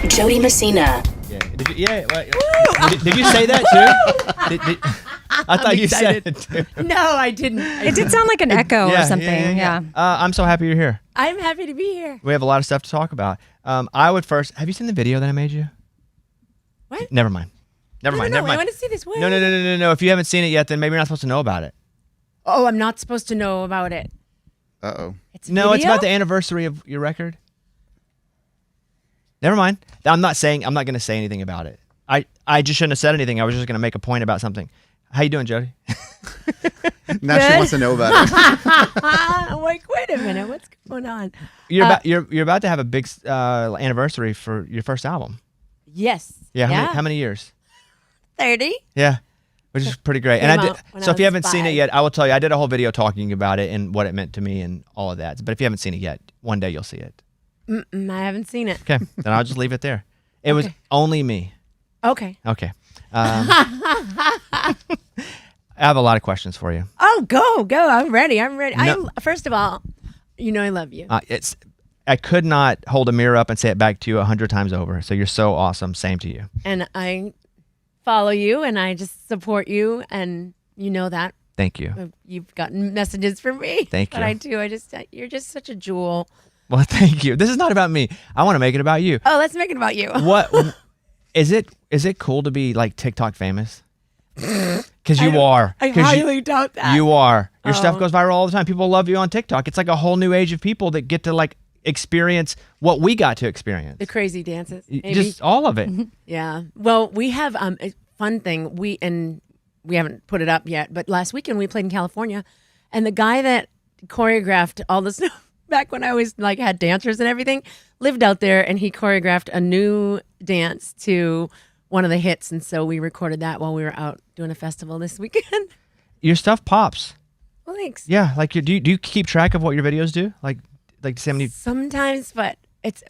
Jody Messina. Yeah. Did you say that too? I thought you said it too. No, I didn't. It did sound like an echo or something. Yeah. I'm so happy you're here. I'm happy to be here. We have a lot of stuff to talk about. I would first. Have you seen the video that I made you? What? Never mind. Never mind. I want to see this. What? No. If you haven't seen it yet, then maybe you're not supposed to know about it. Oh, I'm not supposed to know about it. Uh-oh. It's It's about the anniversary of your record. Never mind. I'm not going to say anything about it. I just shouldn't have said anything. I was just going to make a point about something. How you doing, Jody? Now she wants to know about it. I'm like, wait a minute, what's going on? You're about to have a big anniversary for your first album. Yes. Yeah. How many years? 30. Yeah. Which is pretty great. So if you haven't seen it yet, I will tell you, I did a whole video talking about it and what it meant to me and all of that. But if you haven't seen it yet, one day you'll see it. I haven't seen it. Okay. Then I'll just leave it there. It was only me. Okay. Okay. I have a lot of questions for you. Oh, go. I'm ready. First of all, I love you. I could not hold a mirror up and say it back to you 100 times over. So you're so awesome. Same to you. And I follow you and I just support you, and you know that. Thank you. You've gotten messages from me. Thank you. But I do. You're just such a jewel. Well, thank you. This is not about me. I want to make it about you. Oh, let's make it about you. What is it? Is it cool to be like TikTok famous? Because you are. I highly doubt that. You are. Your stuff goes viral all the time. People love you on TikTok. It's like a whole new age of people that get to like experience what we got to experience. The crazy dances. Maybe. Just all of it. Yeah. Well, we have a fun thing. We haven't put it up yet, but last weekend we played in California, and the guy that choreographed all the stuff back when I was like had dancers and everything lived out there, and he choreographed a new dance to one of the hits, and so we recorded that while we were out doing a festival this weekend. Your stuff pops. Well, thanks. Yeah, like do you keep track of what your videos do? Like sometimes, but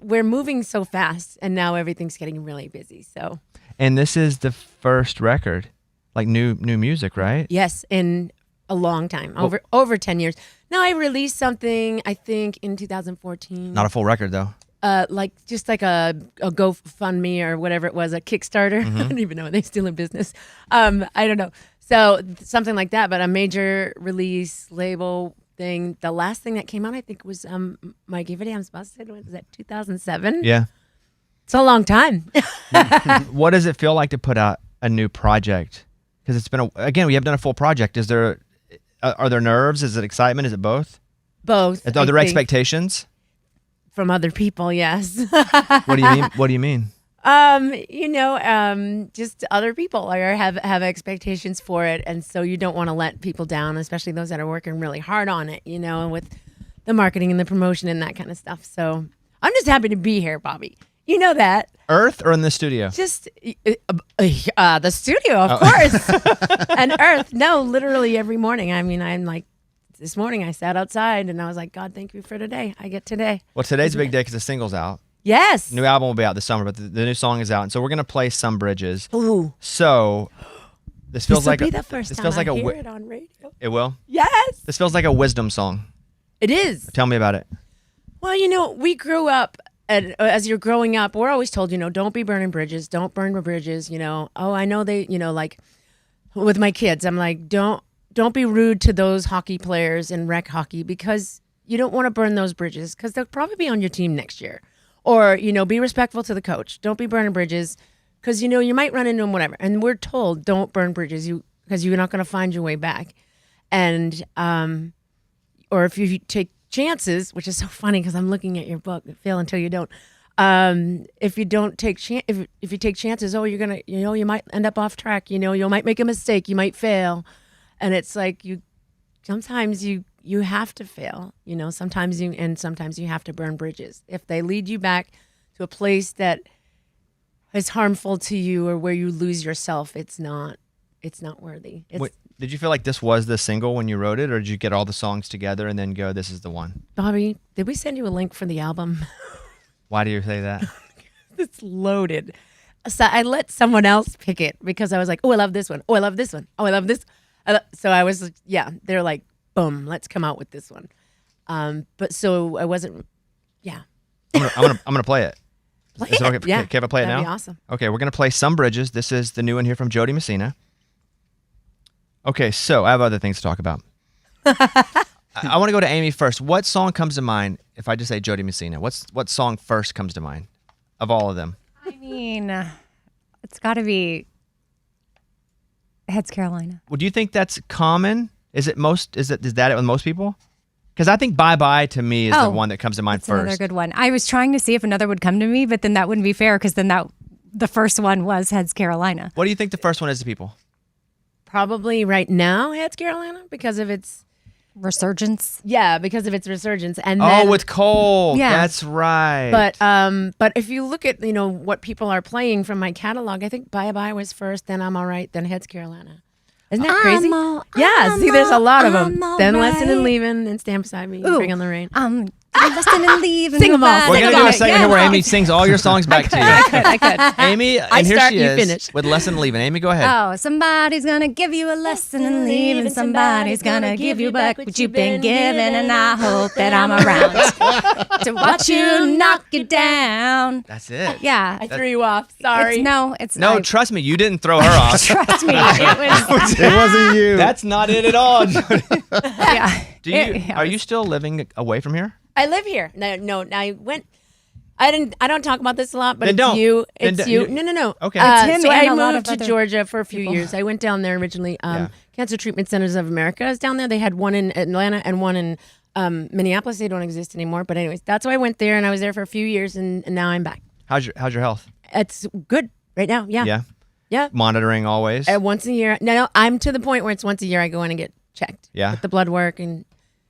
we're moving so fast, and now everything's getting really busy. So. And this is the first record, like new music, right? Yes, in a long time, over 10 years. Now I released something, I think, in 2014. Not a full record though. Like a GoFundMe or whatever it was, a Kickstarter. I don't even know, are they still in business? I don't know. So something like that, but a major release label thing. The last thing that came out, I think, was My Give a Damn Busted. Was that 2007? Yeah. It's a long time. What does it feel like to put out a new project? Because it's been we have done a full project. Are there nerves? Is it excitement? Is it both? Both. Are there expectations? From other people, yes. What do you mean? What do you mean? Just other people have expectations for it, and so you don't want to let people down, especially those that are working really hard on it, with the marketing and the promotion and that kind of stuff. So I'm just happy to be here, Bobby. You know that. Earth or in the studio? Just the studio, of course. And Earth. No, literally every morning. I mean, I'm like, this morning I sat outside and I was like, God, thank you for today. I get today. Well, today's a big day because the single's out. Yes. New album will be out this summer, but the new song is out. And so we're going to play Some Bridges. Ooh. So this feels like this will be the first time I hear it on radio. It will? Yes. This feels like a wisdom song. It is. Tell me about it. Well, we grew up, and as you're growing up, we're always told, don't be burning bridges. Don't burn the bridges. Oh, I know they, like with my kids, I'm like, don't be rude to those hockey players in rec hockey, because you don't want to burn those bridges because they'll probably be on your team next year. Or, be respectful to the coach. Don't be burning bridges because, you might run into them, whatever. And we're told don't burn bridges because you're not going to find your way back. And, or if you take chances, which is so funny because I'm looking at your book, Fail Until You Don't. If you don't take if you take chances, you're going to, you might end up off track. You might make a mistake. You might fail. And it's like sometimes you have to fail, sometimes you have to burn bridges. If they lead you back to a place that is harmful to you or where you lose yourself, it's not worthy. Did you feel like this was the single when you wrote it, or did you get all the songs together and then go, this is the one? Bobby, did we send you a link for the album? Why do you say that? It's loaded. So I let someone else pick it because I was like, oh, I love this one. Oh, I love this one. Oh, I love this. So I was, they're like, boom, let's come out with this one. But so I wasn't, I'm gonna play it. Play Is it okay? it. Yeah. Can I play it now? That'd be awesome. Okay, we're going to play Some Bridges. This is the new one here from Jody Messina. Okay, so I have other things to talk about. I want to go to Amy first. What song comes to mind if I just say Jody Messina? What song first comes to mind of all of them? I mean, it's got to be Heads Carolina. Well, do you think that's common? Is that it with most people? Because I think Bye Bye to me is the one that comes to mind That's first. another good one. I was trying to see if another would come to me, but then that wouldn't be fair because then the first one was Heads Carolina. What do you think the first one is to people? Probably right now, Heads Carolina, because of its Resurgence. Yeah, because of its resurgence. And then, with Cole. Yeah. That's right. But if you look at what people are playing from my catalog, I think Bye Bye was first, then I'm All Right, then Heads Carolina. Isn't that crazy? There's a lot of them. Then Lesson and Leaving, then Stand Beside Me, Bring on the Rain. Listen and leave. Sing 'em all. We're going to do a segment here where Amy sings all your songs back to you. I could. Amy, and I here start, she you is finish. with Lesson Leaving. Amy, go ahead. Oh, somebody's gonna give you a lesson and leave, and somebody's gonna give you back what you've been given, and I hope that I'm around to watch you knock it down. That's it. Yeah. I threw you off. Sorry. It's No, trust me, you didn't throw her off. trust me. It was. It wasn't you. That's not it at all. Jody. Yeah. Are you still living away from here? I live here. No, I went. I don't talk about this a lot, but Then it's don't. you. Then It's don't. you. No. Okay. It's him So and I a lot moved of to other Georgia for a few people. years. I went down there originally. Yeah. Cancer Treatment Centers of America is down there. They had one in Atlanta and one in Minneapolis. They don't exist anymore. But anyways, that's why I went there, and I was there for a few years, and now I'm back. How's your health? It's good right now. Yeah. Yeah. Monitoring always? Once a year. No, I'm to the point where it's once a year I go in and get checked. Yeah. With the blood work and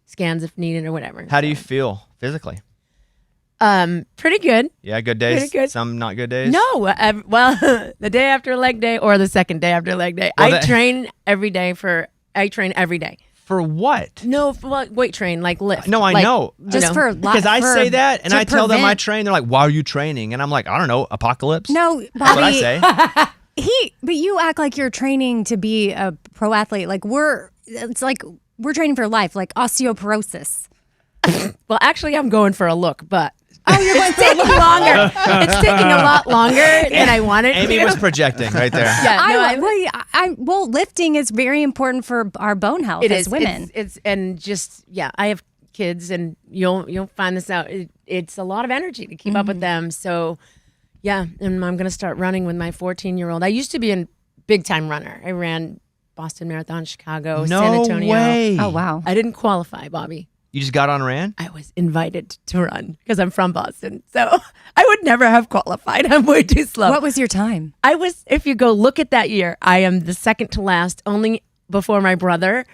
scans if needed or whatever. How do you feel physically? Pretty good. Yeah, good days? Pretty good. Some not good days? No, the day after leg day or the second day after leg day. Well, I train every day. For what? No, weight train, like lift. No, I Like, know. Just know. for Because I say that and to I tell them I prevent- train. They're like, why are you training? And I'm like, I don't know, apocalypse? No, That's what I Bobby. say. But you act like you're training to be a pro athlete. It's like we're training for life, like osteoporosis. Well, actually, I'm going for a look, but Oh, you're going it's taking longer. It's taking a lot longer than I wanted Amy to. was projecting right there. Yeah, no, well, lifting is very important for our bone health as women. It's and just I have kids, and you'll find this out. It's a lot of energy to keep up with them. So, yeah, and I'm gonna start running with my 14-year-old. I used to be a big time runner. I ran Boston Marathon, Chicago, San Antonio. No way. Oh, wow. I didn't qualify, Bobby. You just got on and ran? I was invited to run because I'm from Boston. So I would never have qualified. I'm way too slow. What was your time? I was, if you go look at that year, I am the second to last, only before my brother,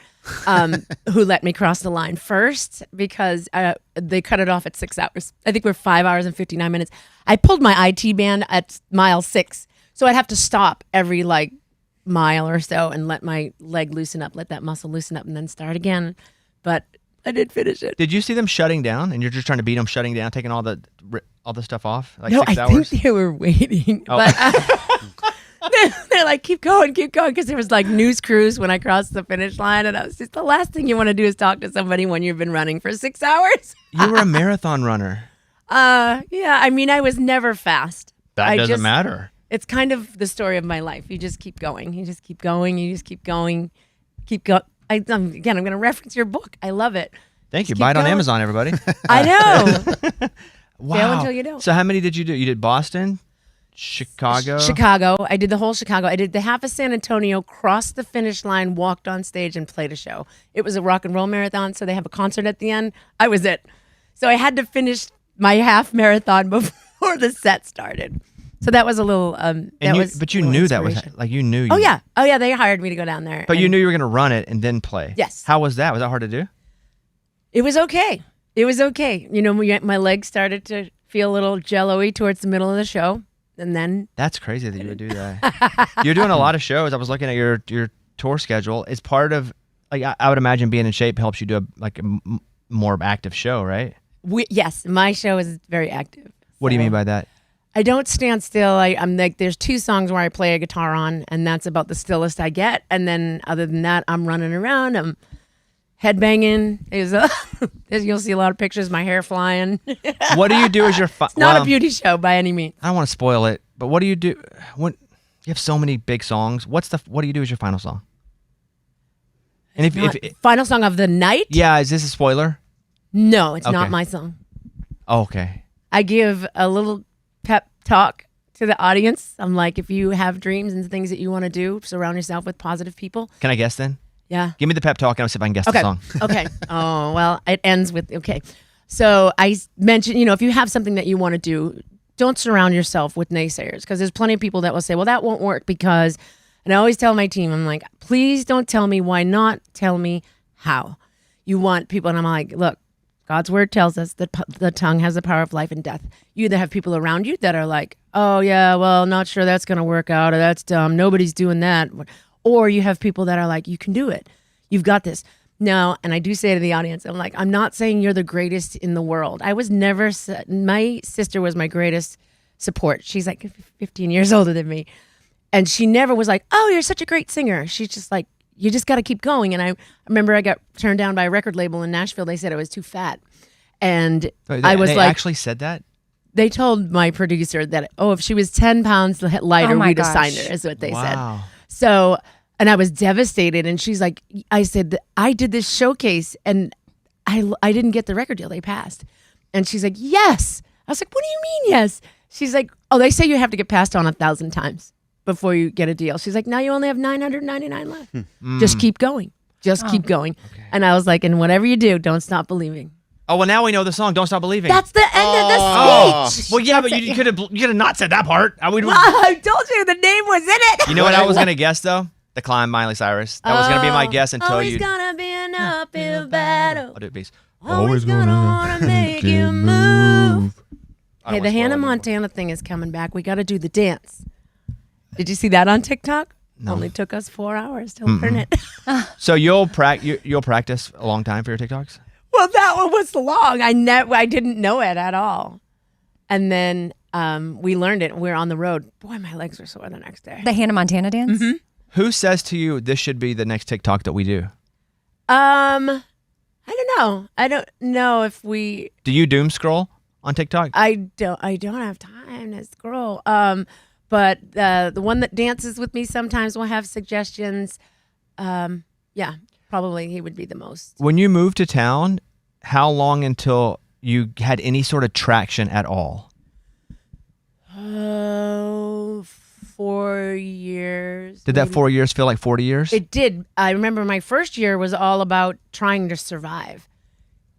who let me cross the line first because they cut it off at 6 hours. I think we're 5 hours and 59 minutes. I pulled my IT band at mile 6. So I'd have to stop every mile or so and let my leg loosen up, let that muscle loosen up, and then start again. But I did finish it. Did you see them shutting down and you're just trying to beat them shutting down, taking all the stuff off? Like No, 6 I hours? think they were waiting. Oh. But they're like, keep going, because there was news crews when I crossed the finish line, and I was just, the last thing you want to do is talk to somebody when you've been running for 6 hours. You were a marathon runner. Yeah, I mean, I was never fast. That doesn't matter. It's kind of the story of my life. You just keep going. You just keep going. You just keep going. Again, I'm going to reference your book. I love it. Thank you. Just Buy it keep on going. Amazon, everybody. I know. Wow. Fail until you don't. So how many did you do? You did Boston, Chicago? Chicago. I did the whole Chicago. I did the half of San Antonio, crossed the finish line, walked on stage, and played a show. It was a rock and roll marathon, so they have a concert at the end. I was it. So I had to finish my half marathon before the set started. So that was a little. But you knew that was you knew. Oh yeah. They hired me to go down there. But you and knew you were going to run it and then play. Yes. How was that? Was that hard to do? It was okay. My legs started to feel a little jello-y towards the middle of the show, and then That's crazy that you would do that. You're doing a lot of shows. I was looking at your tour schedule. It's part of I would imagine being in shape helps you do a more active show, right? yes, my show is very active. What do you mean by that? I don't stand still. I'm there's 2 songs where I play a guitar on, and that's about the stillest I get. And then other than that, I'm running around. I'm headbanging. You'll see a lot of pictures, my hair flying. What do you do as your Not a beauty show by any means. I don't want to spoil it, but what do you do when you have so many big songs? What do you do as your final song? And if Final song of the night? Yeah, is this a spoiler? No, it's Okay. not my song. Oh, okay. I give a little pep talk to the audience. I'm like, if you have dreams and things that you want to do, surround yourself with positive people. Can I guess then? Yeah. Give me the pep talk and I'll see if I can guess the song. Okay. Oh, well, it ends with, okay. So I mentioned, if you have something that you want to do, don't surround yourself with naysayers, because there's plenty of people that will say, well, that won't work because, and I always tell my team, I'm like, please don't tell me why not, tell me how. You want people, and I'm like, look, God's word tells us that the tongue has the power of life and death. You either have people around you that are like, oh yeah, well, not sure that's going to work out, or that's dumb, nobody's doing that. Or you have people that are like, you can do it. You've got this. No, and I do say to the audience, I'm like, I'm not saying you're the greatest in the world. I was never, my sister was my greatest support. She's like 15 years older than me. And she never was like, oh, you're such a great singer. She's just like, you just got to keep going. And I remember I got turned down by a record label in Nashville. They said I was too fat. And I was they like, actually said that? They told my producer that, if she was 10 pounds lighter, my we'd have gosh. signed her, is what they Wow. said. So, and I was devastated. And she's like, I said, I did this showcase and I didn't get the record deal. They passed. And she's like, yes. I was like, what do you mean yes? She's like, they say you have to get passed on 1,000 times before you get a deal. She's like, now you only have 999 left. Just keep going. Just keep going. Okay. And I was like, and whatever you do, don't stop believing. Oh, well, now we know the song, Don't Stop Believing. That's the end of the speech. Well, yeah, but you could have not said that part. I told you the name was in it. You know what I was going to guess, though? The Climb, Miley Cyrus. That was going to be my guess until always you... gonna be an uphill battle. I'll do it, please. Always gonna wanna make you move. I don't Hey, wanna the spoil Hannah it anymore. Montana thing is coming back. We got to do the dance. Did you see that on TikTok? No. Only took us 4 hours to learn it. So you'll practice a long time for your TikToks? Well, that one was long. I didn't know it at all. And then we learned it. We were on the road. Boy, my legs were sore the next day. The Hannah Montana dance? Mm-hmm. Who says to you, this should be the next TikTok that we do? I don't know. I don't know if we. Do you doom scroll on TikTok? I don't have time to scroll. But the one that dances with me sometimes will have suggestions. Yeah, probably he would be the most. When you moved to town, how long until you had any sort of traction at all? 4 years. Did that maybe. 4 years feel like 40 years? It did. I remember my first year was all about trying to survive,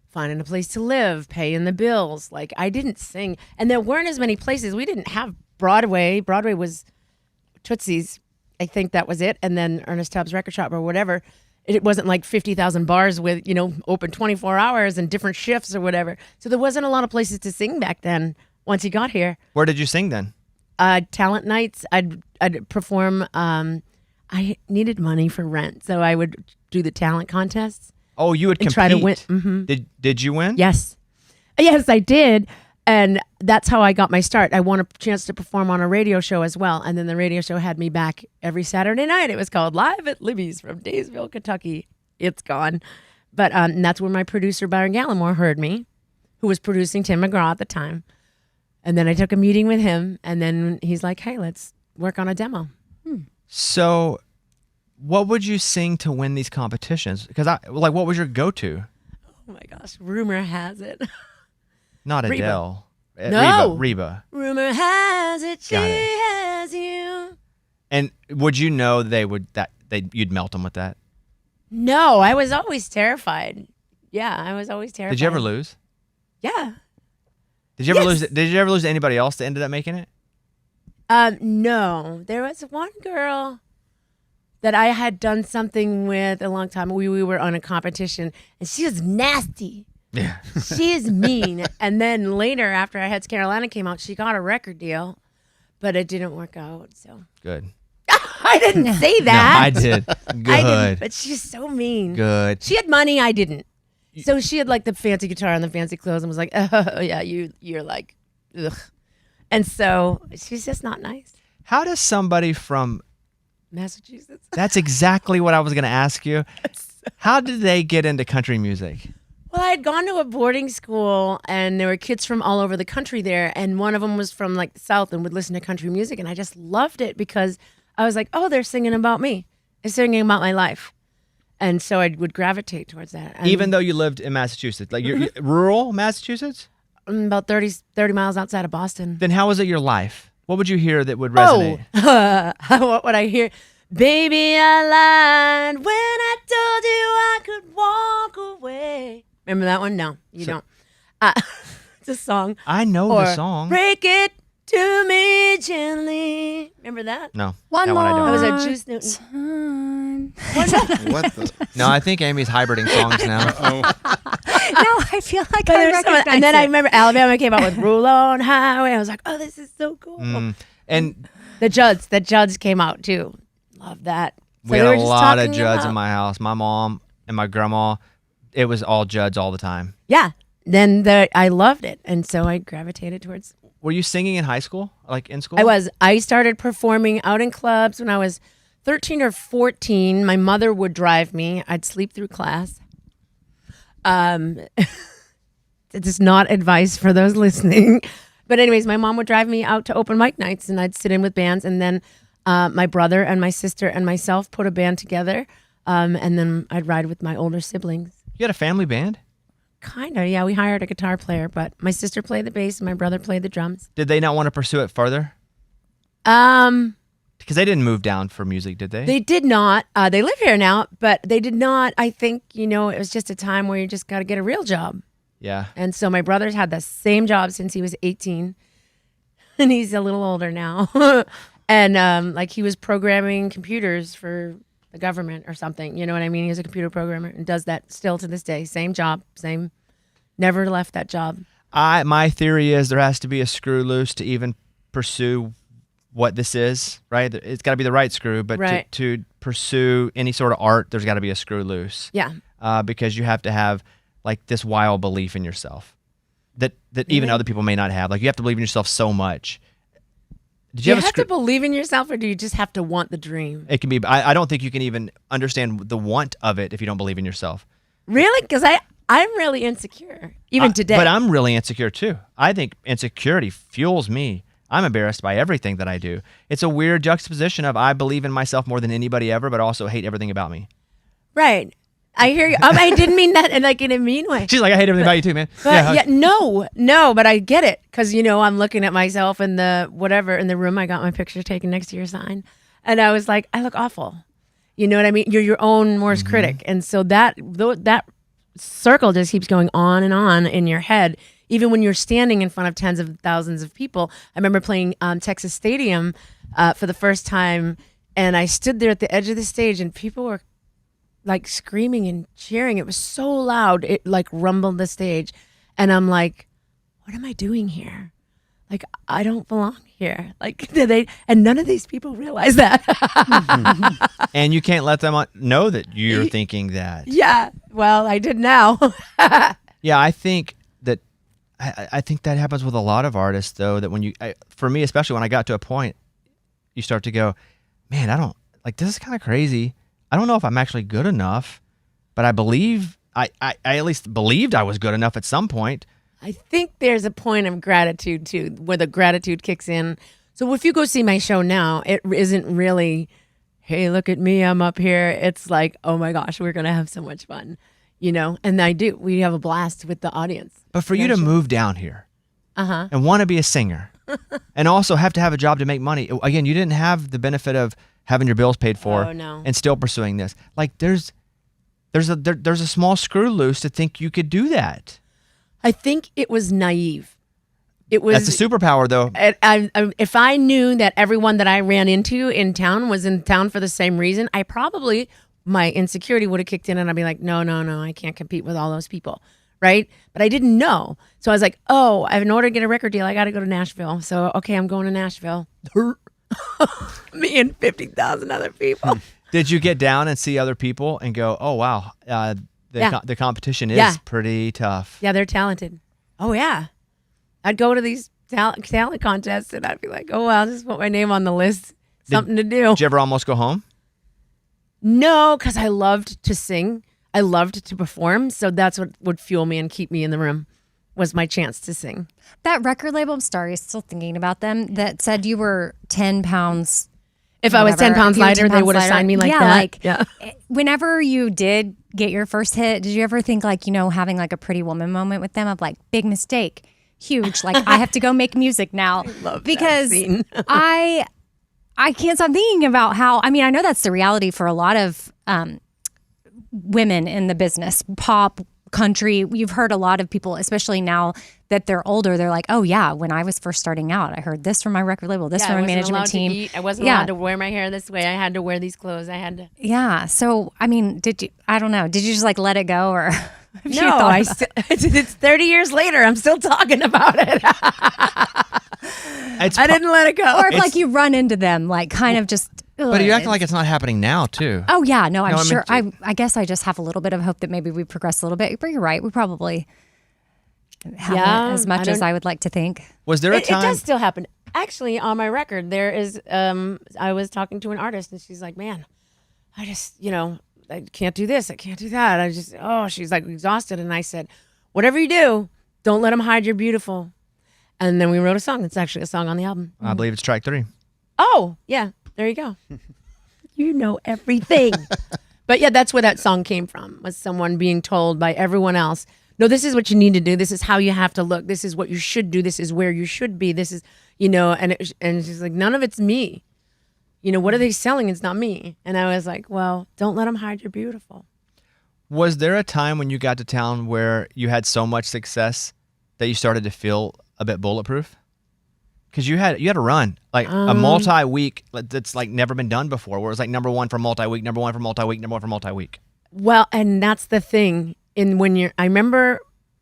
finding a place to live, paying the bills. Like, I didn't sing, and there weren't as many places. We didn't have Broadway. Broadway was Tootsie's. I think that was it. And then Ernest Tubbs Record Shop or whatever. It wasn't like 50,000 bars with, open 24 hours and different shifts or whatever. So there wasn't a lot of places to sing back then once you got here. Where did you sing then? Talent nights. I'd perform. I needed money for rent, so I would do the talent contests. Oh, you would and compete. try to win. Mm-hmm. Did you win? Yes, I did, and that's how I got my start. I won a chance to perform on a radio show as well, and then the radio show had me back every Saturday night. It was called Live at Libby's from Daysville, Kentucky. It's gone, but and that's where my producer Byron Gallimore heard me, who was producing Tim McGraw at the time. And then I took a meeting with him, and then he's like, hey, let's work on a demo. So what would you sing to win these competitions? Because what was your go-to? Oh, my gosh. Rumor has it. Not Reba. Adele. No. Reba. Rumor has it she Got it. has you. And would you know you'd melt them with that? No, I was always terrified. Yeah, I was always terrified. Did you ever lose? Yeah. Did you ever Yes. lose? Did you ever lose to anybody else that ended up making it? No. There was one girl that I had done something with a long time. We were on a competition, and she was nasty. Yeah. She is mean. And then later, after I Heads Carolina came out, she got a record deal, but it didn't work out. So Good. I didn't say that. No, I did. Good. I didn't, but she's so mean. Good. She had money, I didn't. So she had like the fancy guitar and the fancy clothes and was like, oh yeah, you're like, ugh. And so she's just not nice. How does somebody from Massachusetts. That's exactly what I was going to ask you. How did they get into country music? Well, I had gone to a boarding school, and there were kids from all over the country there, and one of them was from like the South and would listen to country music, and I just loved it because I was like, oh, they're singing about me. They're singing about my life. And so I would gravitate towards that. And Even though you lived in Massachusetts, like you're rural Massachusetts? I'm about 30 miles outside of Boston. Then how was it your life? What would you hear that would resonate? What would I hear? Baby, I lied when I told you I could walk away. Remember that one? No, you don't. It's a song. I know the song. Break it to me gently. Remember that? No. One that more. one I That don't. was a Juice Newton. What the? No, I think Amy's hybriding songs now. No, I feel like But I there's some- recognize and then it. I remember Alabama came out with Rule on Highway. I was like, oh, this is so cool. And The Judds came out too. Love that. So we they had were a just lot of talking Judds in about- my house. My mom and my grandma, it was all Judds all the time. Yeah. Then I loved it, and so I gravitated towards. Were you singing in high school? Like in school? I started performing out in clubs when I was 13 or 14. My mother would drive me. I'd sleep through class. It is not advice for those listening. But anyways, my mom would drive me out to open mic nights, and I'd sit in with bands. And then my brother and my sister and myself put a band together. And then I'd ride with my older siblings. You had a family band? Kind of, yeah. We hired a guitar player, but my sister played the bass and my brother played the drums. Did they not want to pursue it further? Because they didn't move down for music, did they? They did not. They live here now, but they did not. I think, it was just a time where you just got to get a real job. Yeah. And so my brother's had the same job since he was 18, and he's a little older now. And he was programming computers for the government or something. You know what I mean? He's a computer programmer and does that still to this day. Same job, never left that job. My theory is there has to be a screw loose to even pursue what this is, right? It's got to be the right screw, but Right. to pursue any sort of art, there's got to be a screw loose. Yeah. Because you have to have like this wild belief in yourself that even other people may not have. Like you have to believe in yourself so much. Did Do you you have a have screw? to believe in yourself, or do you just have to want the dream? It can be. I don't think you can even understand the want of it if you don't believe in yourself. Really? Because I'm really insecure, even today. But I'm really insecure too. I think insecurity fuels me. I'm embarrassed by everything that I do. It's a weird juxtaposition of I believe in myself more than anybody ever, but also hate everything about me. Right. I hear you. I didn't mean that in a mean way. She's like, I hate everything about you too, man. But no, but I get it because I'm looking at myself in the room. I got my picture taken next to your sign, and I was like, I look awful. You know what I mean? You're your own worst critic, and so that circle just keeps going on and on in your head. Even when you're standing in front of tens of thousands of people. I remember playing Texas Stadium for the first time, and I stood there at the edge of the stage, and people were like screaming and cheering. It was so loud, it like rumbled the stage, and I'm like, what am I doing here? Like, I don't belong here. Like, and none of these people realize that. And you can't let them know that you're thinking that. Yeah, well, I did now. Yeah, I think that I think that happens with a lot of artists, though. That when for me, especially when I got to a point, you start to go, man, I don't like this is kind of crazy. I don't know if I'm actually good enough, but I believe I at least believed I was good enough at some point. I think there's a point of gratitude too, where the gratitude kicks in. So if you go see my show now, it isn't really, hey, look at me, I'm up here. It's like, oh my gosh, we're gonna have so much fun, And I do. We have a blast with the audience. But for you to move down here and want to be a singer and also have to have a job to make money, again, you didn't have the benefit of having your bills paid for Oh, no. and still pursuing this. Like there's a small screw loose to think you could do that. I think it was naive. It was. That's a superpower, though. If I knew that everyone that I ran into in town was in town for the same reason, my insecurity would have kicked in, and I'd be like, no, I can't compete with all those people, right? But I didn't know, so I was like, oh, in order to get a record deal, I got to go to Nashville. So okay, I'm going to Nashville. Me and 50,000 other people. Did you get down and see other people and go, oh wow, the competition is pretty tough? Yeah, they're talented. Oh yeah, I'd go to these talent contests, and I'd be like, oh well, just put my name on the list. Something to do. Did you ever almost go home? No, because I loved to sing. I loved to perform. So that's what would fuel me and keep me in the room, was my chance to sing. That record label, I'm sorry, still thinking about them, that said you were 10 pounds. If I was 10 pounds lighter, they would have signed me like that. Yeah. Whenever you did get your first hit, did you ever think like, having like a Pretty Woman moment with them of like, big mistake, huge, like I have to go make music now? Love because that scene. I can't stop thinking about how, I know that's the reality for a lot of women in the business, pop, country. You've heard a lot of people, especially now that they're older, they're like, oh yeah, when I was first starting out, I heard this from my record label, this from my management team. To eat. I wasn't allowed to wear my hair this way. I had to wear these clothes. I had to. Yeah. So, did you, I don't know, did you just like let it go or? No, it's 30 years later. I'm still talking about it. I didn't let it go. Or if like you run into them, like kind of just. But you acting like it's not happening now, too. Oh, yeah. No, I'm sure. I guess I just have a little bit of hope that maybe we progress a little bit. But you're right. We probably haven't as much as I would like to think. Was there a time? It does still happen. Actually, on my record, there is, I was talking to an artist and she's like, man, I just, I can't do this. I can't do that. She's like exhausted. And I said, whatever you do, don't let them hide you're beautiful. And then we wrote a song. It's actually a song on the album. I believe it's track 3. Oh, yeah. There you go. You know everything. But yeah, that's where that song came from, was someone being told by everyone else, no, this is what you need to do. This is how you have to look. This is what you should do. This is where you should be. This is, and she's like, none of it's me. What are they selling? It's not me. And I was like, well, don't let them hide you're beautiful. Was there a time when you got to town where you had so much success that you started to feel a bit bulletproof? Because you had a run, like a multi-week that's like never been done before, where it was like number one for multi-week, number one for multi-week, number one for multi-week. Well, and that's the thing. I remember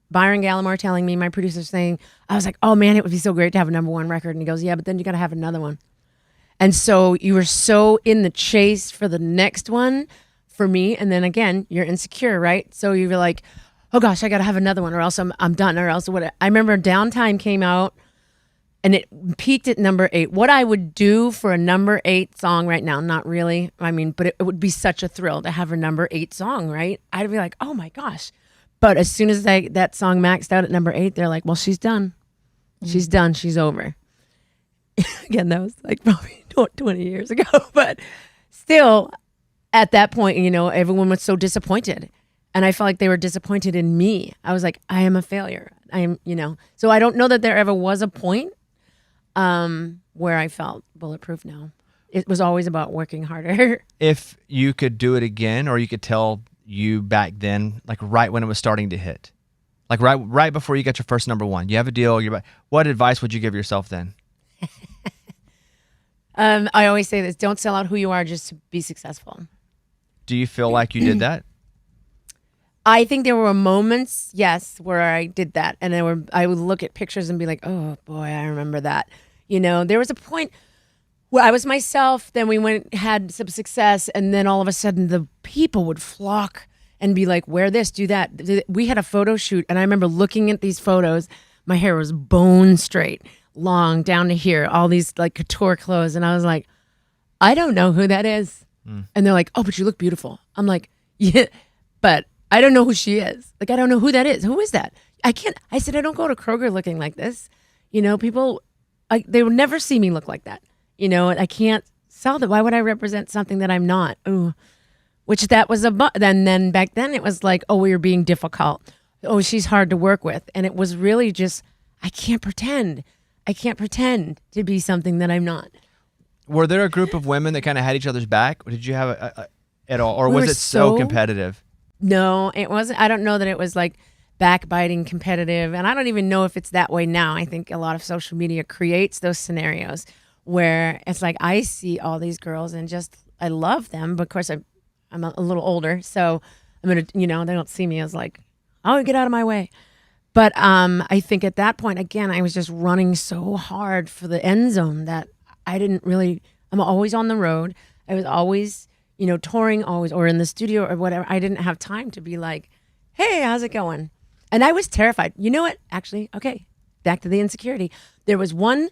Byron Gallimore telling me, my producer saying, I was like, oh man, it would be so great to have a number one record. And he goes, yeah, but then you got to have another one. And so you were so in the chase for the next one for me. And then again, you're insecure, right? So you were like, oh gosh, I got to have another one or else I'm done or else what. I remember Downtime came out. And it peaked at number 8. What I would do for a number 8 song right now, not really. But it would be such a thrill to have a number 8 song, right? I'd be like, oh my gosh. But as soon as that song maxed out at number 8, they're like, well, she's done. She's done. She's over. Again, that was like probably 20 years ago. But still, at that point, everyone was so disappointed. And I felt like they were disappointed in me. I was like, I am a failure. I am, So I don't know that there ever was a point where I felt bulletproof now. It was always about working harder. If you could do it again, or you could tell you back then, like right when it was starting to hit, like right before you got your first number one, you have a deal, what advice would you give yourself then? I always say this, don't sell out who you are just to be successful. Do you feel like you did that? I think there were moments, yes, where I did that. And I would look at pictures and be like, oh boy, I remember that. There was a point where I was myself, then we had some success, and then all of a sudden the people would flock and be like, wear this, do that. We had a photo shoot, and I remember looking at these photos. My hair was bone straight, long, down to here, all these like couture clothes. And I was like, I don't know who that is. And they're like, oh, but you look beautiful. I'm like, yeah, but I don't know who she is. Like, I don't know who that is. Who is that? I said, I don't go to Kroger looking like this. People, they will never see me look like that. I can't sell that. Why would I represent something that I'm not? Ooh. Which that was then back then it was like, oh, we were being difficult. Oh, she's hard to work with. And it was really just, I can't pretend. I can't pretend to be something that I'm not. Were there a group of women that kind of had each other's back? Or did you have at all? Or was it so competitive? No, it wasn't. I don't know that it was like backbiting, competitive. And I don't even know if it's that way now. I think a lot of social media creates those scenarios where it's like I see all these girls and just I love them. But of course, I'm a little older. So I'm going to, they don't see me as like, oh, get out of my way. But I think at that point, again, I was just running so hard for the end zone that I didn't really, I'm always on the road. I was always, touring always or in the studio or whatever. I didn't have time to be like, hey, how's it going? And I was terrified. You know what? Actually, okay, back to the Insecurity. There was one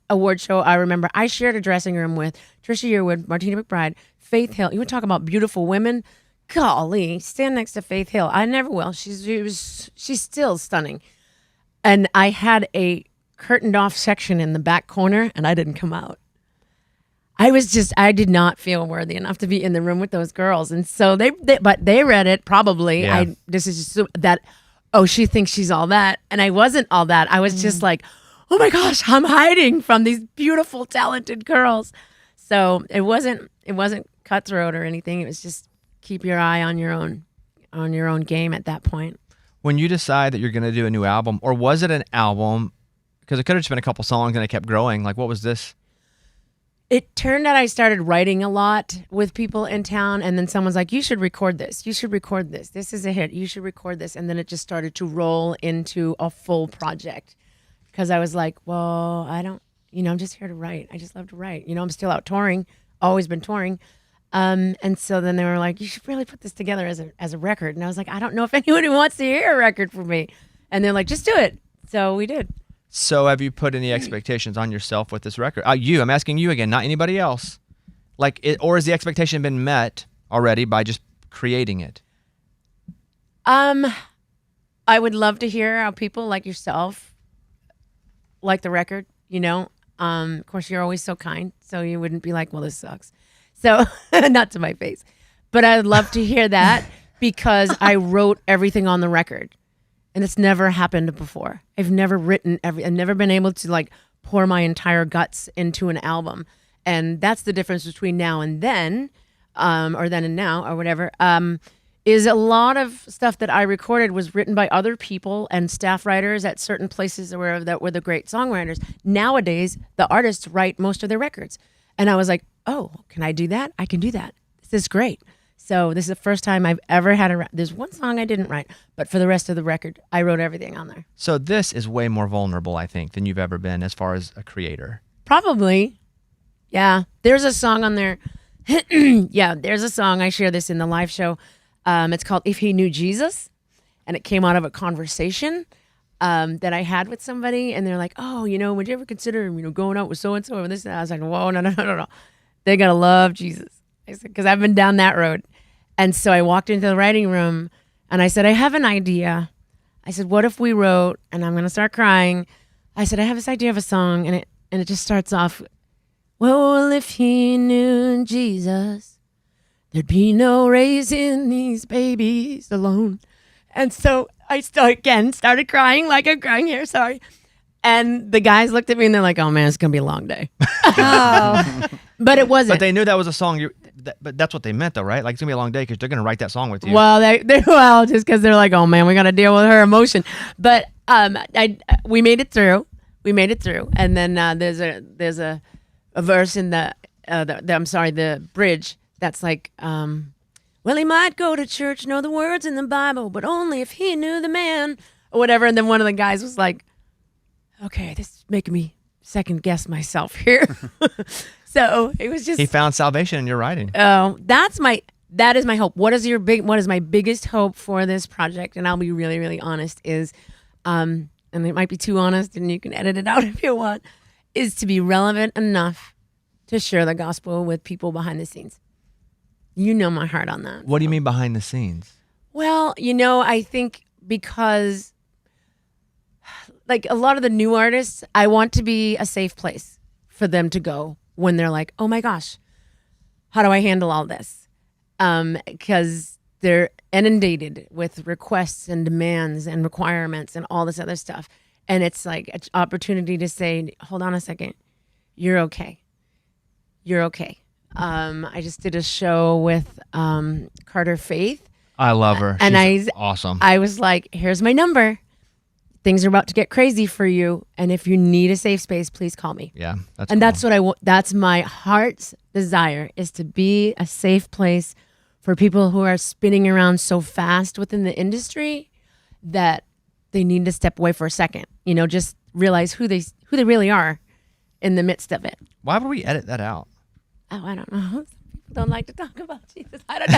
award show I remember I shared a dressing room with Trisha Yearwood, Martina McBride, Faith Hill. You want to talk about beautiful women? golly, stand next to Faith Hill. I never will. She's still stunning. And I had a curtained off section in the back corner, and I didn't come out. I did not feel worthy enough to be in the room with those girls. And so but they read it probably. Yeah. This is just that, oh, she thinks she's all that. And I wasn't all that. I was just like, oh my gosh, I'm hiding from these beautiful, talented girls. So it wasn't cutthroat or anything. It was just keep your eye on your own game at that point. When you decide that you're going to do a new album, or was it an album? Because it could have just been a couple songs and it kept growing. Like, what was this? It turned out I started writing a lot with people in town, and then someone's like, you should record this. You should record this. This is a hit. You should record this. And then it just started to roll into a full project because I was like, well, I don't, I'm just here to write. I just love to write. I'm still out touring, always been touring. And so then they were like, you should really put this together as a record. And I was like, I don't know if anyone wants to hear a record from me. And they're like, just do it. So we did. So have you put any expectations on yourself with this record? I'm asking you again, not anybody else. Or has the expectation been met already by just creating it? I would love to hear how people like yourself like the record, Of course, you're always so kind, so you wouldn't be like, well, this sucks. So, not to my face. But I'd love to hear that because I wrote everything on the record. And it's never happened before. I've never written I've never been able to pour my entire guts into an album. And that's the difference between now and then, or then and now, or whatever, is a lot of stuff that I recorded was written by other people and staff writers at certain places that were the great songwriters. Nowadays, the artists write most of their records. And I was like, oh, can I do that? I can do that. This is great. So this is the first time I've ever had there's one song I didn't write, but for the rest of the record, I wrote everything on there. So this is way more vulnerable, I think, than you've ever been as far as a creator. Probably. Yeah. There's a song on there. Yeah, there's a song. I share this in the live show. It's called If He Knew Jesus. And it came out of a conversation that I had with somebody. And they're like, oh, would you ever consider, going out with so-and-so or this? And I was like, whoa, no. They got to love Jesus. I said, because I've been down that road. And so I walked into the writing room and I said, I have an idea. I said, what if we wrote, and I'm going to start crying. I said, I have this idea of a song, and it just starts off, well, if he knew Jesus, there'd be no raising these babies alone. And so I started crying like I'm crying here, sorry. And the guys looked at me and they're like, oh man, it's going to be a long day. Oh. But it wasn't. But they knew that was a song. But that's what they meant, though, right? Like, it's going to be a long day because they're going to write that song with you. Well, just because they're like, oh man, we got to deal with her emotion. But we made it through. And then there's a verse in the bridge that's like, well, he might go to church, know the words in the Bible, but only if he knew the man or whatever. And then one of the guys was like, okay, this is making me second guess myself here. So it was just, he found salvation in your writing. Oh, that is my hope. What is my biggest hope for this project? And I'll be really, really honest is, and it might be too honest and you can edit it out if you want, is to be relevant enough to share the gospel with people behind the scenes. You know my heart on that. What do you mean behind the scenes? Well, I think because like a lot of the new artists, I want to be a safe place for them to go when they're like, oh my gosh, how do I handle all this? Because they're inundated with requests and demands and requirements and all this other stuff. And it's like an opportunity to say, hold on a second, you're okay. You're okay. I just did a show with Carter Faith. I love her. And She's awesome. I was like, here's my number. Things are about to get crazy for you. And if you need a safe space, please call me. Yeah. That's what I want. That's my heart's desire, is to be a safe place for people who are spinning around so fast within the industry that they need to step away for a second, just realize who they really are in the midst of it. Why would we edit that out? Oh, I don't know. People don't like to talk about Jesus. I don't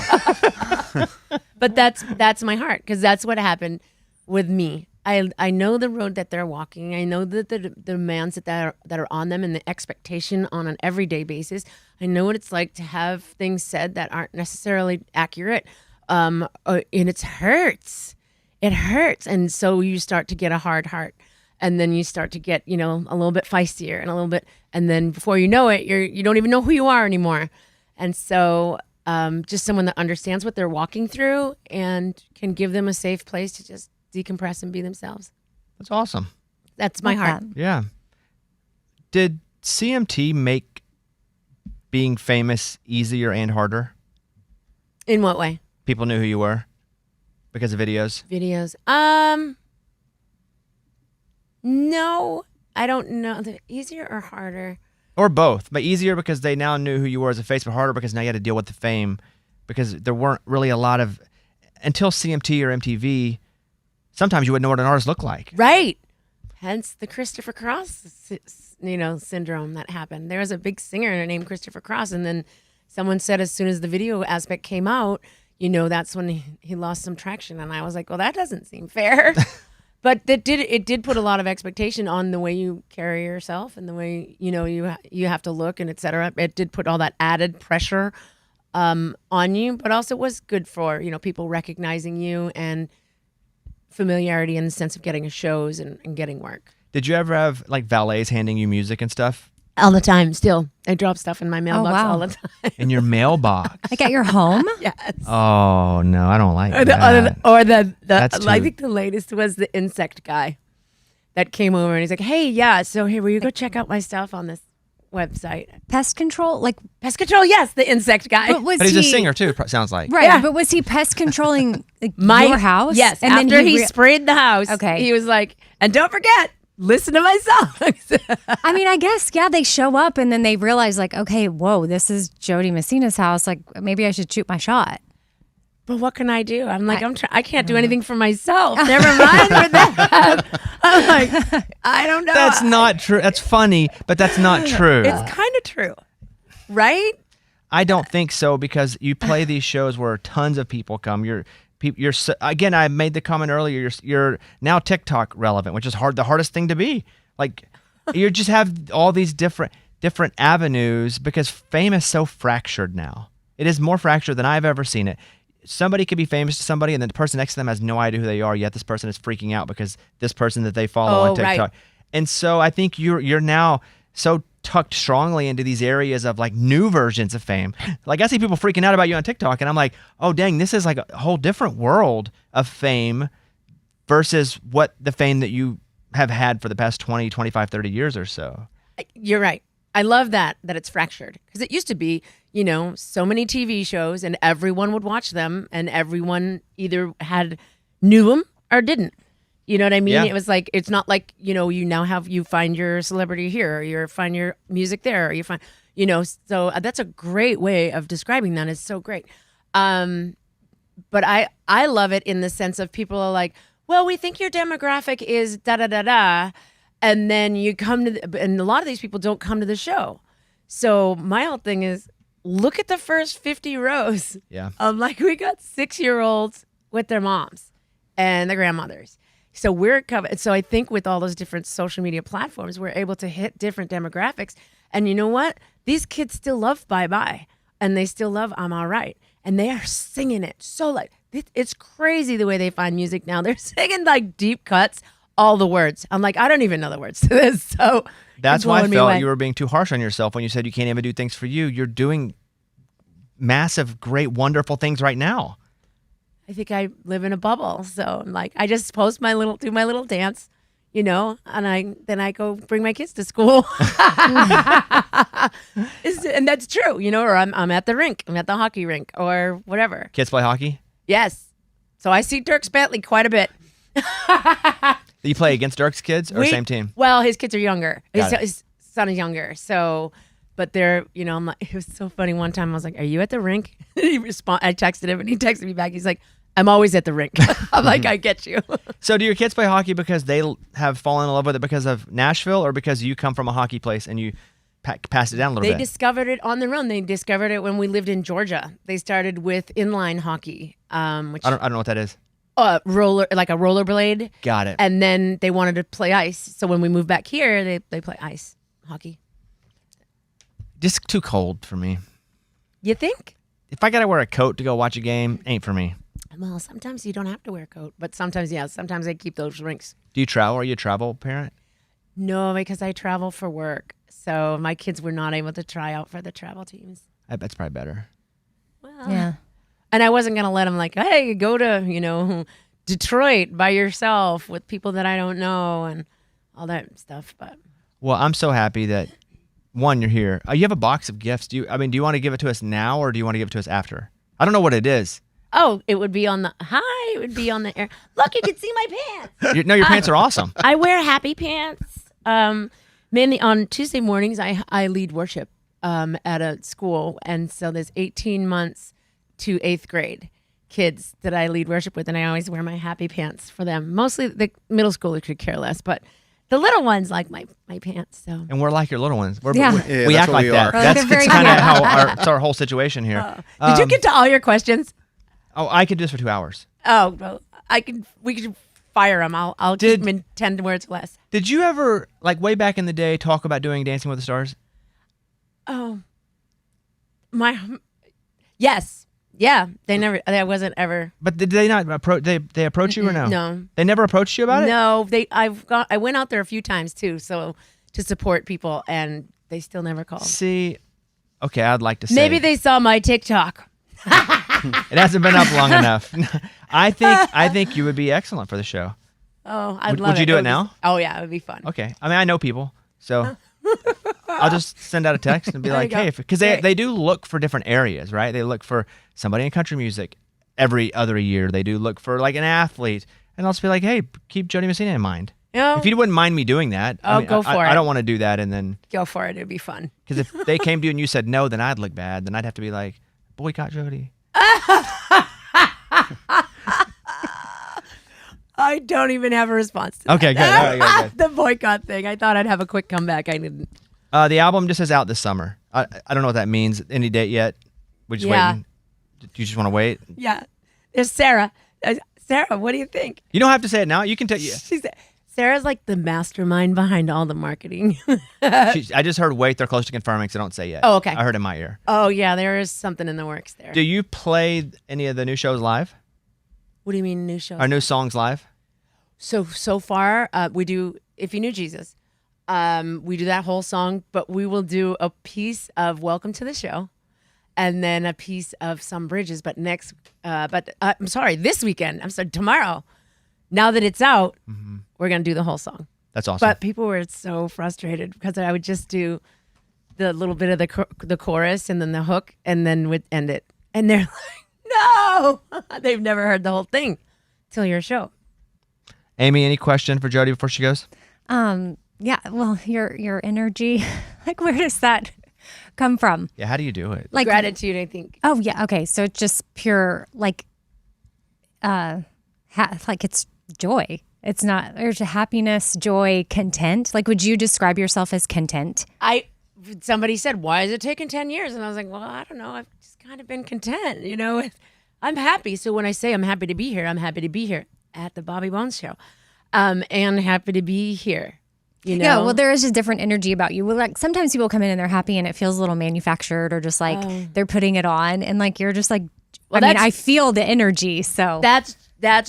know. But that's my heart, because that's what happened with me. I know the road that they're walking. I know the demands that are on them and the expectation on an everyday basis. I know what it's like to have things said that aren't necessarily accurate and it hurts. It hurts, and so you start to get a hard heart, and then you start to get, you know, a little bit feistier and a little bit, and then before you know it, you don't even know who you are anymore. And so just someone that understands what they're walking through and can give them a safe place to just decompress and be themselves. That's awesome. That's my heart. Yeah. Did CMT make being famous easier and harder? In what way? People knew who you were because of videos? Videos. No, I don't know. Easier or harder? Or both, but easier because they now knew who you were as a face, but harder because now you had to deal with the fame because there weren't really a lot of, until CMT or MTV, sometimes you wouldn't know what an artist looked like. Right. Hence the Christopher Cross, you know, syndrome that happened. There was a big singer named Christopher Cross, and then someone said as soon as the video aspect came out, you know, that's when he lost some traction. And I was like, well, that doesn't seem fair. But it did put a lot of expectation on the way you carry yourself and the way, you know, you have to look and et cetera. It did put all that added pressure on you, but also it was good for, you know, people recognizing you and familiarity in the sense of getting shows and getting work. Did you ever have like valets handing you music and stuff? All the time, still. I drop stuff in my mailbox wow. all the time. In your mailbox? Like at your home? Yes. Oh, no, I don't like Or that. That's I too- think the latest was the insect guy that came over and he's like, hey, yeah, so here, will you go check out my stuff on this website? Pest control? Like, Pest control, yes, the insect guy. but was But he's he, a singer too, sounds like. Right, Yeah. but was he pest controlling like, My your house? Yes, and after then he sprayed the house, Okay. he was like, and don't forget, listen to my songs. I mean, I guess, yeah, they show up and then they realize, like, okay, whoa, this is Jody Messina's house. Like, maybe I should shoot my shot. But what can I do? I'm like, I can't do anything for myself. Never mind for that. I'm like, I don't know. That's not true. That's funny, but that's not true. It's kind of true, right? I don't think so because you play these shows where tons of people come. Again, I made the comment earlier. You're now TikTok relevant, which is the hardest thing to be. Like, you just have all these different avenues because fame is so fractured now. It is more fractured than I've ever seen it. Somebody could be famous to somebody, and then the person next to them has no idea who they are. Yet this person is freaking out because this person that they follow on TikTok. Right. And so I think you're now so tucked strongly into these areas of like new versions of fame. Like I see people freaking out about you on TikTok and I'm like, oh dang, this is like a whole different world of fame versus what the fame that you have had for the past 20, 25, 30 years or so. You're right. I love that it's fractured because it used to be, you know, so many TV shows and everyone would watch them and everyone either knew them or didn't. You know what I mean? Yeah. It was like, it's not like, you know, you find your celebrity here or you find your music there or you find, you know, so that's a great way of describing that. It's so great. But I love it in the sense of people are like, well, we think your demographic is da-da-da-da. And then you come to, and a lot of these people don't come to the show. So my whole thing is look at the first 50 rows. Yeah. Like we got 6-year-olds with their moms and their grandmothers. So we're covered. So I think with all those different social media platforms, we're able to hit different demographics. And you know what? These kids still love Bye Bye, and they still love I'm All Right, and they are singing it so like it's crazy the way they find music now. They're singing like deep cuts, all the words. I'm like, I don't even know the words to this. So That's it's why I blowing me felt away. you were being too harsh on yourself when you said you can't even do things for you. You're doing massive, great, wonderful things right now. I think I live in a bubble. So I'm like, I just do my little dance, you know, and then I go bring my kids to school. And that's true, you know, or I'm at the rink, I'm at the hockey rink or whatever. Kids play hockey? Yes. So I see Dirk Bentley quite a bit. You play against Dirk's kids or same team? Well, his kids are younger. Got it. His son is younger. So, but they're, you know, I'm like, it was so funny. One time I was like, are you at the rink? I texted him and he texted me back. He's like, I'm always at the rink. I'm like, I get you. So do your kids play hockey because they have fallen in love with it because of Nashville or because you come from a hockey place and you pass it down a little They bit? discovered it on their own. They discovered it when we lived in Georgia. They started with inline hockey, which I don't know what that is. like a rollerblade. Got it. And then they wanted to play ice. So when we moved back here, they play ice hockey. Just too cold for me. You think? if I gotta wear a coat to go watch a game, ain't for me. Well, sometimes you don't have to wear a coat, but sometimes, yeah, sometimes I keep those rinks. Do you travel? Are you a travel parent? No, because I travel for work. So my kids were not able to try out for the travel teams. That's probably better. Well, Yeah. and I wasn't going to let them like, hey, go to, Detroit by yourself with people that I don't know and all that stuff. But Well, I'm so happy that, one, you're here. You have a box of gifts. Do you want to give it to us now or do you want to give it to us after? I don't know what it is. oh, it would be on the it would be on the air. Look, you can see my pants. No, your pants are awesome. I wear happy pants. Mainly on Tuesday mornings, I lead worship at a school, and so there's 18 months to 8th grade kids that I lead worship with, and I always wear my happy pants for them. Mostly the middle schoolers could care less, but the little ones like my pants. So And we're like your little ones. Yeah. Yeah, We that's act what like we that. are. That's Very kind of cute. how it's our whole situation here. did you get to all your questions? Oh, I could do this for 2 hours. Oh, well, we could fire them. I'll keep them in 10 words less. Did you ever, like way back in the day, talk about doing Dancing with the Stars? Oh, yes. Yeah, I wasn't ever. But did they not approach? They approach you or no? No. They never approached you about it. No, I went out there a few times too, so to support people, and they still never called. See, okay, I'd like to say Maybe they saw my TikTok. it hasn't been up long enough. I think you would be excellent for the show. Oh, I'd Would love it. you do it would be- now? Oh yeah, it would be fun. Okay, I mean I know people, so I'll just send out a text and be There like, you go. hey, because they do look for different areas, right? They look for somebody in country music every other year. They do look for like an athlete, and I'll just be like, hey, keep Jody Messina in mind. Yeah, If you wouldn't mind me doing that, Oh, go for I it. don't want to do that, and then go for it. It'd be fun. because if they came to you and you said no, then I'd look bad. Then I'd have to be like, boycott Jody. I don't even have a response to Okay, good. All right, good, the boycott thing. I thought I'd have a quick comeback. I didn't. The album just is out this summer. I don't know what that means. Any date yet? We're just Yeah. waiting. Do you just want to wait? Yeah, there's Sarah. Sarah, what do you think? You don't have to say it now. You can tell. Sarah's like the mastermind behind all the marketing. I just heard wait. They're close to confirming, so don't say yet. Oh, okay. I heard in my ear. Oh yeah, there is something in the works there. Do you play any of the new shows live? What do you mean new shows? Or new songs live? So far, we do If You Knew Jesus. We do that whole song, but we will do a piece of Welcome to the Show, and then a piece of Some Bridges. But I'm sorry, this weekend. I'm sorry, tomorrow. Now that it's out, we're gonna do the whole song. That's awesome. But people were so frustrated because I would just do the little bit of the chorus and then the hook, and then would end it. And they're like, no, they've never heard the whole thing till your show. Amy, any question for Jody before she goes? Yeah. Well, your energy, like, where does that come from? Yeah, how do you do it? Like Gratitude, I think. Oh yeah. Okay. So it's just pure like, like it's joy. It's not. There's a happiness, joy, content. Like, would you describe yourself as content? Somebody said, why is it taking 10 years? And I was like, well, I don't know. I've just kind of been content, I'm happy. So when I say I'm happy to be here, I'm happy to be here at the Bobby Bones Show. And happy to be here, Yeah, well, there is a different energy about you. Well, like sometimes people come in and they're happy and it feels a little manufactured or just like they're putting it on, and like you're just like, Well, I feel the energy. So That's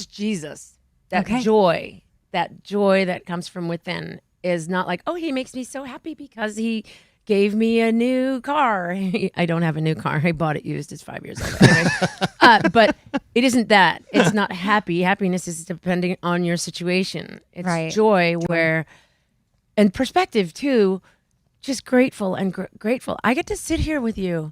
Jesus. That Okay. joy that comes from within is not like, oh, he makes me so happy because he gave me a new car. I don't have a new car. I bought it used. It's 5 years old. Anyway. But it isn't that. It's not happy. Happiness is depending on your situation. It's Right. joy where, and perspective too, just grateful and grateful. I get to sit here with you.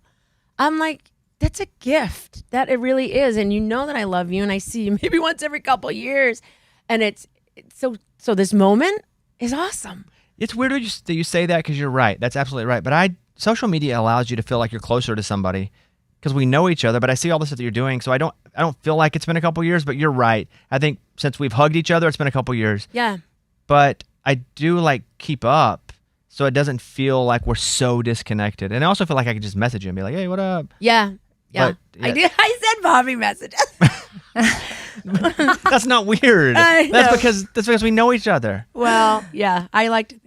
I'm like, that's a gift. That it really is. And you know that I love you and I see you maybe once every couple of years. And it's so this moment is awesome. It's weird that you say that because you're right. That's absolutely right. But social media allows you to feel like you're closer to somebody because we know each other. But I see all the stuff that you're doing, so I don't feel like it's been a couple years. But you're right. I think since we've hugged each other, it's been a couple years. Yeah. But I do like keep up, so it doesn't feel like we're so disconnected. And I also feel like I could just message you and be like, "Hey, what up?" Yeah. Yeah. But, yeah. I did. I said Bobby messages. That's not weird. I That's know. because we know each other. Well, yeah. I like to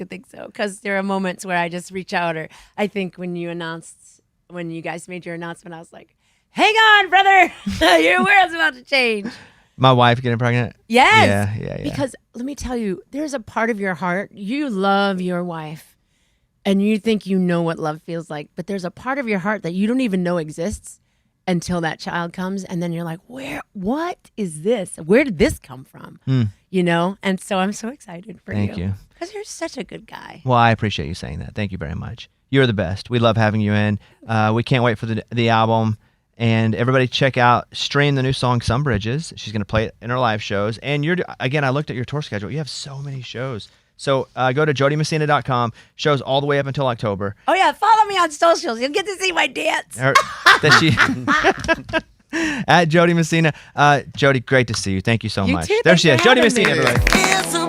think so because there are moments where I just reach out, or I think when you announced when you guys made your announcement, I was like, hang on, brother. Your world's about to change. My wife getting pregnant? Yes. Yeah. Because let me tell you, there's a part of your heart, you love your wife and you think you know what love feels like, but there's a part of your heart that you don't even know exists until that child comes. And then you're like, what is this? Where did this come from? You know? And so I'm so excited for you. Thank you. Because you're such a good guy. Well, I appreciate you saying that. Thank you very much. You're the best. We love having you in. We can't wait for the album. And everybody stream the new song, Some Bridges. She's going to play it in her live shows. And again, I looked at your tour schedule. You have so many shows. So go to jodymessina.com. Shows all the way up until October. Oh, yeah. Follow me on socials. You'll get to see my dance. At Jody Messina. Jody, great to see you. Thank you so much. Too. There she is. Thanks for Jody having Messina, me. everybody.